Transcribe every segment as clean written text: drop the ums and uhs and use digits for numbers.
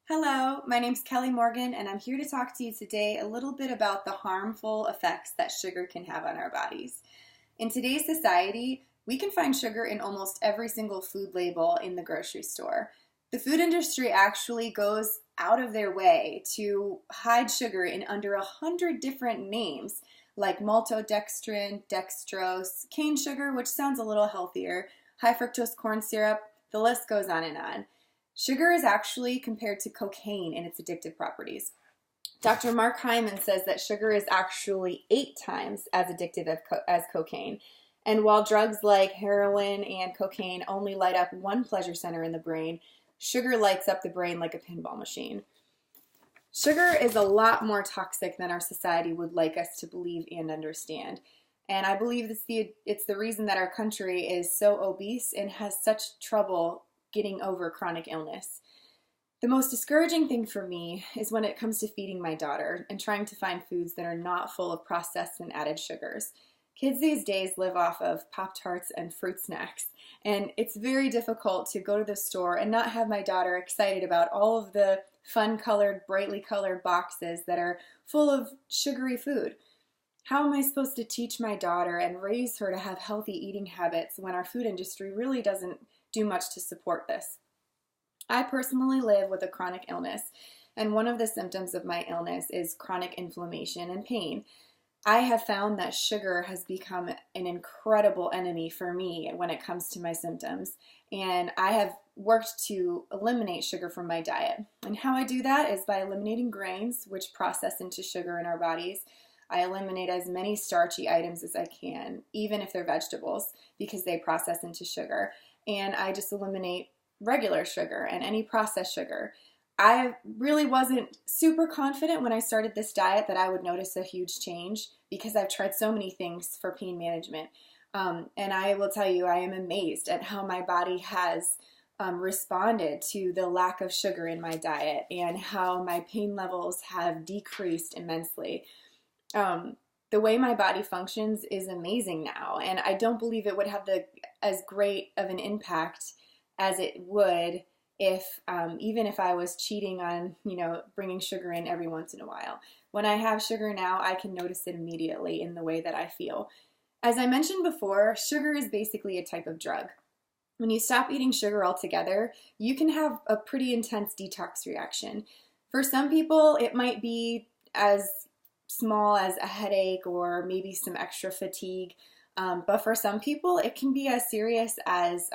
Hello, my name's Kelly Morgan, and I'm here to talk to you today a little bit about the harmful effects that sugar can have on our bodies. In today's society, we can find sugar in almost every single food label in the grocery store. The food industry actually goes out of their way to hide sugar in under 100 different names, like maltodextrin, dextrose, cane sugar, which sounds a little healthier, high fructose corn syrup, the list goes on and on. Sugar is actually compared to cocaine in its addictive properties. Dr. Mark Hyman says that sugar is actually 8 times as addictive as cocaine. And while drugs like heroin and cocaine only light up one pleasure center in the brain, sugar lights up the brain like a pinball machine. Sugar is a lot more toxic than our society would like us to believe and understand. And I believe it's the reason that our country is so obese and has such trouble getting over chronic illness. The most discouraging thing for me is when it comes to feeding my daughter and trying to find foods that are not full of processed and added sugars. Kids these days live off of Pop-Tarts and fruit snacks, and it's very difficult to go to the store and not have my daughter excited about all of the fun-colored, brightly colored boxes that are full of sugary food. How am I supposed to teach my daughter and raise her to have healthy eating habits when our food industry really doesn't do much to support this? I personally live with a chronic illness, and one of the symptoms of my illness is chronic inflammation and pain. I have found that sugar has become an incredible enemy for me when it comes to my symptoms, and I have worked to eliminate sugar from my diet. And how I do that is by eliminating grains, which process into sugar in our bodies. I eliminate as many starchy items as I can, even if they're vegetables, because they process into sugar. And I just eliminate regular sugar and any processed sugar. I really wasn't super confident when I started this diet that I would notice a huge change because I've tried so many things for pain management. And I will tell you, I am amazed at how my body has responded to the lack of sugar in my diet and how my pain levels have decreased immensely. The way my body functions is amazing now, and I don't believe it would have as great of an impact as it would if even if I was cheating on, bringing sugar in every once in a while. When I have sugar now, I can notice it immediately in the way that I feel. As I mentioned before, sugar is basically a type of drug. When you stop eating sugar altogether, you can have a pretty intense detox reaction. For some people, it might be as small as a headache or maybe some extra fatigue. But for some people, it can be as serious as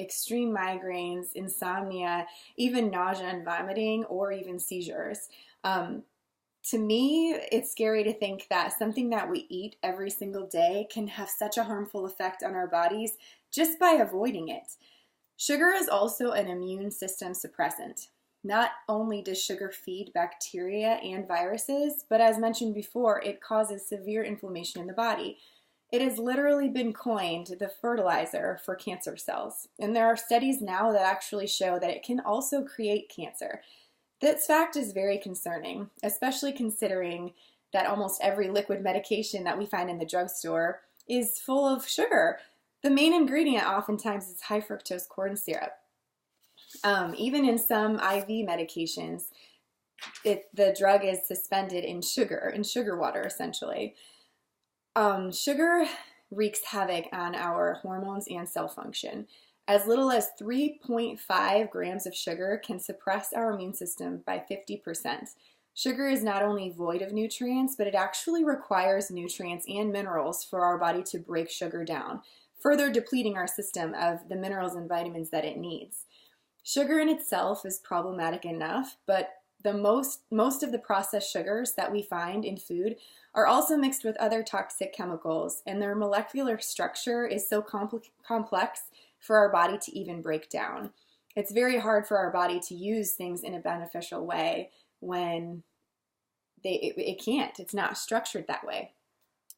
extreme migraines, insomnia, even nausea and vomiting, or even seizures. To me, it's scary to think that something that we eat every single day can have such a harmful effect on our bodies just by avoiding it. Sugar is also an immune system suppressant. Not only does sugar feed bacteria and viruses, but as mentioned before, it causes severe inflammation in the body. It has literally been coined the fertilizer for cancer cells, and there are studies now that actually show that it can also create cancer. This fact is very concerning, especially considering that almost every liquid medication that we find in the drugstore is full of sugar. The main ingredient oftentimes is high fructose corn syrup. Even in some IV medications, the drug is suspended in sugar water, essentially. Sugar wreaks havoc on our hormones and cell function. As little as 3.5 grams of sugar can suppress our immune system by 50%. Sugar is not only void of nutrients, but it actually requires nutrients and minerals for our body to break sugar down, further depleting our system of the minerals and vitamins that it needs. Sugar in itself is problematic enough, but most of the processed sugars that we find in food are also mixed with other toxic chemicals, and their molecular structure is so complex for our body to even break down. It's very hard for our body to use things in a beneficial way when it can't. It's not structured that way.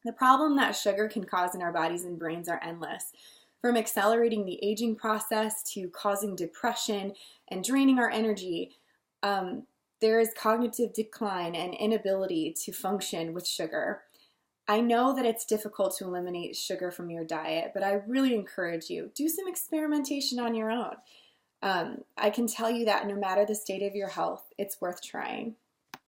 The problem that sugar can cause in our bodies and brains are endless. From accelerating the aging process to causing depression and draining our energy, there is cognitive decline and inability to function with sugar. I know that it's difficult to eliminate sugar from your diet, but I really encourage you, do some experimentation on your own. I can tell you that no matter the state of your health, it's worth trying.